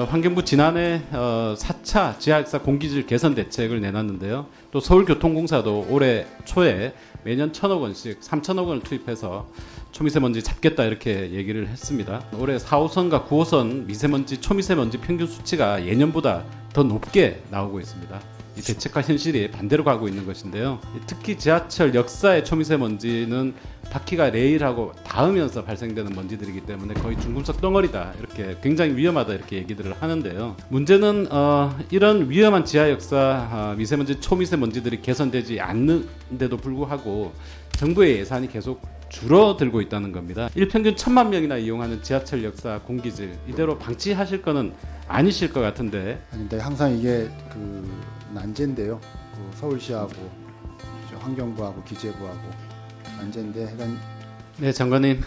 환경부 지난해 4차 지하역사 공기질 개선 대책을 내놨는데요. 또 서울교통공사도 올해 초에 매년 1,000억 원씩 3,000억 원을 투입해서 초미세먼지 잡겠다 이렇게 얘기를 했습니다. 올해 4호선과 9호선 미세먼지, 초미세먼지 평균 수치가 예년보다 더 높게 나오고 있습니다. 이 대책과 현실이 반대로 가고 있는 것인데요. 특히 지하철 역사의 초미세먼지는 바퀴가 레일하고 닿으면서 발생되는 먼지들이기 때문에 거의 중금속 덩어리다, 이렇게 굉장히 위험하다 이렇게 얘기들을 하는데요. 문제는 이런 위험한 지하 역사 미세먼지, 초미세먼지들이 개선되지 않는데도 불구하고 정부의 예산이 계속 줄어들고 있다는 겁니다. 일평균 1,000만 명이나 이용하는 지하철 역사 공기질, 이대로 방치하실 거는 아니실 것 같은데. 아닌데 항상 이게 난제인데요. 서울시하고 환경부하고 기재부하고 난제인데 해당. 네, 장관님,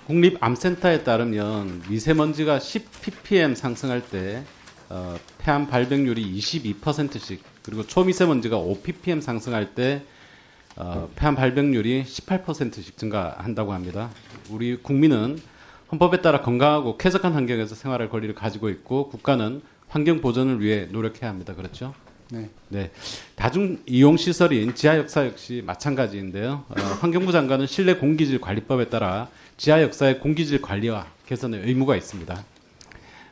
국립암센터에 따르면 미세먼지가 10 ppm 상승할 때 폐암 발병률이 22%씩, 그리고 초미세먼지가 5 ppm 상승할 때 폐암 발병률이 18%씩 증가한다고 합니다. 우리 국민은 헌법에 따라 건강하고 쾌적한 환경에서 생활할 권리를 가지고 있고, 국가는 환경 보전을 위해 노력해야 합니다. 그렇죠? 네. 네. 다중 이용 시설인 지하 역사 역시 마찬가지인데요. 환경부 장관은 실내 공기질 관리법에 따라 지하 역사의 공기질 관리와 개선의 의무가 있습니다.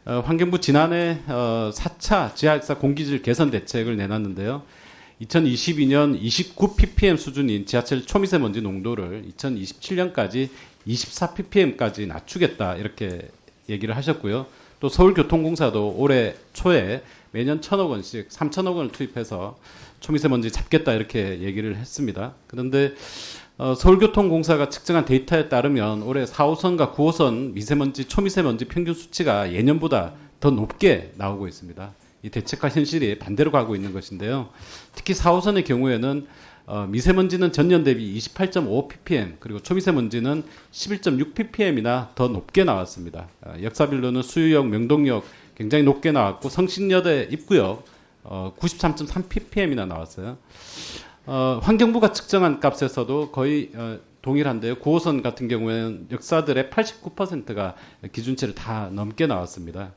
환경부 지난해 4차 지하 역사 공기질 개선 대책을 내놨는데요. 2022년 29 ppm 수준인 지하철 초미세먼지 농도를 2027년까지 24 ppm까지 낮추겠다 이렇게 얘기를 하셨고요. 또 서울교통공사도 올해 초에 매년 1,000억 원씩 3,000억 원을 투입해서 초미세먼지 잡겠다 이렇게 얘기를 했습니다. 그런데 서울교통공사가 측정한 데이터에 따르면 올해 4호선과 9호선 미세먼지, 초미세먼지 평균 수치가 예년보다 더 높게 나오고 있습니다. 이 대책과 현실이 반대로 가고 있는 것인데요. 특히 4호선의 경우에는 미세먼지는 전년 대비 28.5 ppm, 그리고 초미세먼지는 11.6 ppm이나 더 높게 나왔습니다. 역사별로는 수유역, 명동역 굉장히 높게 나왔고, 성신여대 입구역 93.3 ppm이나 나왔어요. 환경부가 측정한 값에서도 거의 동일한데요. 9호선 같은 경우에는 역사들의 89%가 기준치를 다 넘게 나왔습니다.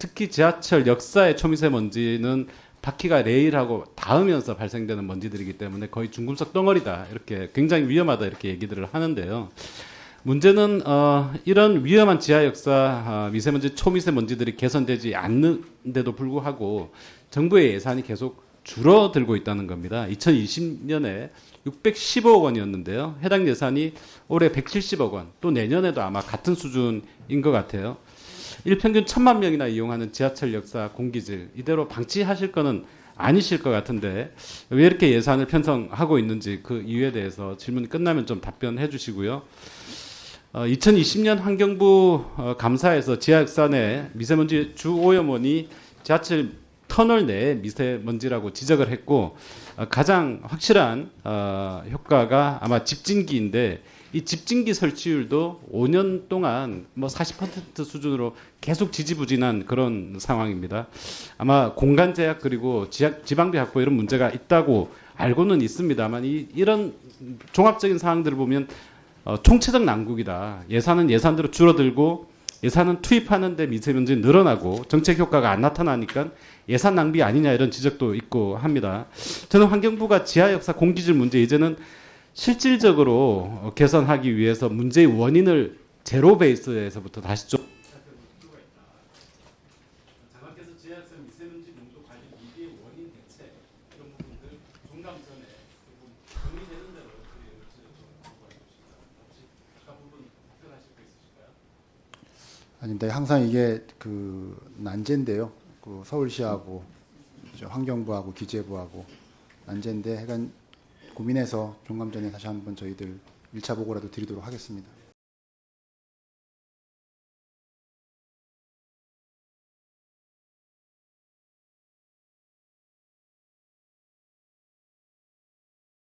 특히 지하철 역사의 초미세먼지는 바퀴가 레일하고 닿으면서 발생되는 먼지들이기 때문에 거의 중금속 덩어리다, 이렇게 굉장히 위험하다 이렇게 얘기들을 하는데요. 문제는 이런 위험한 지하 역사 미세먼지, 초미세먼지들이 개선되지 않는데도 불구하고 정부의 예산이 계속 줄어들고 있다는 겁니다. 2020년에 615억 원이었는데요. 해당 예산이 올해 170억 원, 또 내년에도 아마 같은 수준인 것 같아요. 일평균 1,000만 명이나 이용하는 지하철 역사 공기질, 이대로 방치하실 거는 아니실 것 같은데 왜 이렇게 예산을 편성하고 있는지 그 이유에 대해서 질문이 끝나면 좀 답변해 주시고요. 2020년 환경부 감사에서 지하 역사 내 미세먼지 주 오염원이 지하철 터널 내 미세먼지라고 지적을 했고, 가장 확실한 효과가 아마 집진기인데, 이 집진기 설치율도 5년 동안 40% 수준으로 계속 지지부진한 그런 상황입니다. 아마 공간 제약 그리고 지방비 확보 이런 문제가 있다고 알고는 있습니다만, 이런 종합적인 사항들을 보면 총체적 난국이다. 예산은 예산대로 줄어들고, 예산은 투입하는데 미세먼지 늘어나고 정책 효과가 안 나타나니까 예산 낭비 아니냐, 이런 지적도 있고 합니다. 저는 환경부가 지하 역사 공기질 문제 이제는 실질적으로 개선하기 위해서 문제의 원인을 제로 베이스에서부터 다시 좀. 장관께서 지하 역사 미세먼지 농도 관리 위기의 원인 대책 이런 부분들 종감 전에 정리되는 대로 혹시 그 부분 답변하실 거 있으실까요? 아닌데 항상 이게 난제인데요. 서울시하고 환경부하고 기재부하고 난제인데 해간 고민해서 종감 전에 다시 한번 저희들 1차 보고라도 드리도록 하겠습니다.